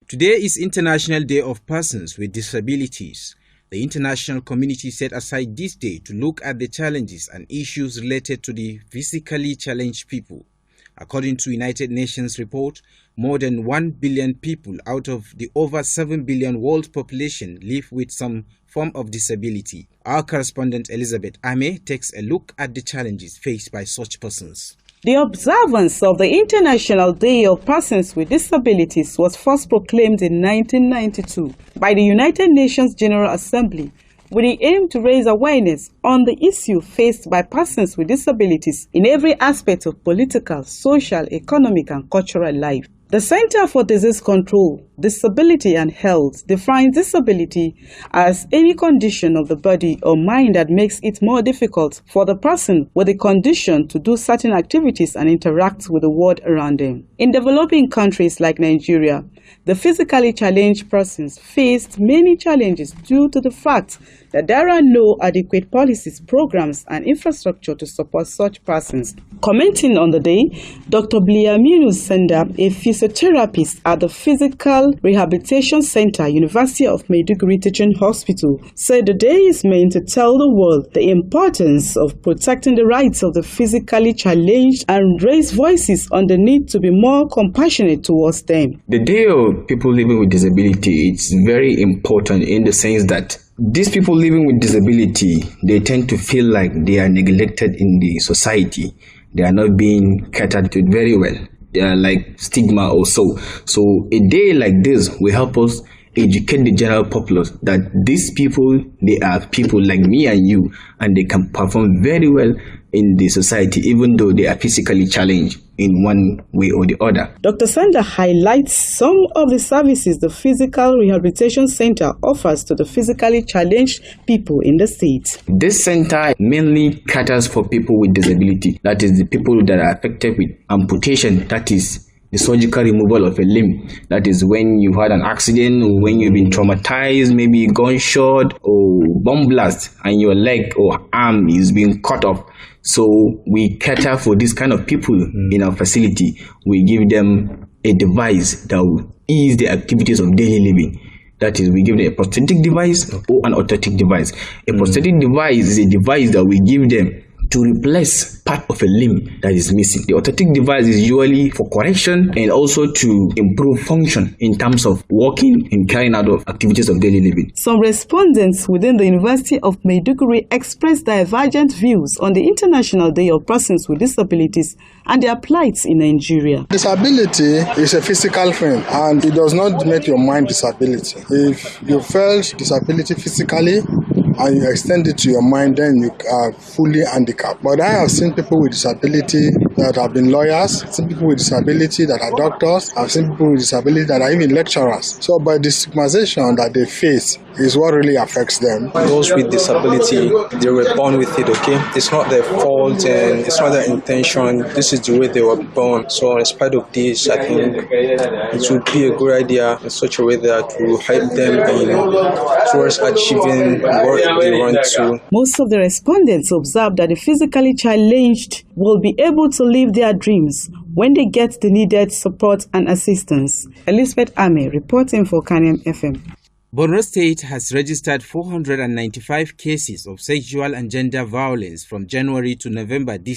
Today is International Day of Persons with Disabilities. The international community set aside this day to look at the challenges and issues related to the physically challenged people. According to United Nations report, more than 1 billion people out of the over 7 billion world population live with some form of disability. Our correspondent Elizabeth Ameh takes a look at the challenges faced by such persons. The observance of the International Day of Persons with Disabilities was first proclaimed in 1992 by the United Nations General Assembly with the aim to raise awareness on the issue faced by persons with disabilities in every aspect of political, social, economic, and cultural life. The Center for Disease Control, Disability and Health defines disability as any condition of the body or mind that makes it more difficult for the person with the condition to do certain activities and interact with the world around them. In developing countries like Nigeria, the physically challenged persons faced many challenges due to the fact that there are no adequate policies, programs, and infrastructure to support such persons. Commenting on the day, Dr. Bliaminu Senda, a physiotherapist at the Physical Rehabilitation Center, University of Maiduguri Teaching Hospital, said the day is meant to tell the world the importance of protecting the rights of the physically challenged and raise voices on the need to be more compassionate towards them. The Day of People Living with Disability is very important in the sense that these people living with disability, they tend to feel like they are neglected in the society. They are not being catered to very well. They are like stigma or so. So a day like this will help us educate the general populace that these people, they are people like me and you, and they can perform very well in the society, even though they are physically challenged in one way or the other. Dr. Sanda highlights some of the services the Physical Rehabilitation Center offers to the physically challenged people in the state. This center mainly caters for people with disability, that is the people that are affected with amputation, that is the surgical removal of a limb. That is when you had an accident or when you've been traumatized, maybe gunshot or bomb blast, and your leg or arm is being cut off. So we cater for this kind of people in our facility. We give them a device that will ease the activities of daily living. That is, we give them a prosthetic device or an orthotic device. A prosthetic device is a device that we give them to replace part of a limb that is missing. The orthotic device is usually for correction and also to improve function in terms of walking and carrying out of activities of daily living. Some respondents within the University of Maiduguri expressed divergent views on the International Day of Persons with Disabilities and their plights in Nigeria. Disability is a physical thing and it does not make your mind disability. If you felt disability physically and you extend it to your mind, then you are fully handicapped. But I have seen people with disability that have been lawyers, seen people with disability that are doctors, I've seen people with disability that are even lecturers. So by the stigmatization that they face is what really affects them. Those with disability, they were born with it, okay? It's not their fault and it's not their intention. This is the way they were born. So in spite of this, I think it would be a good idea in such a way that will help them towards achieving what they want to. Most of the respondents observed that the physically challenged will be able to live their dreams when they get the needed support and assistance. Elizabeth Ameh reporting for Kanem FM. Borno State has registered 495 cases of sexual and gender violence from January to November this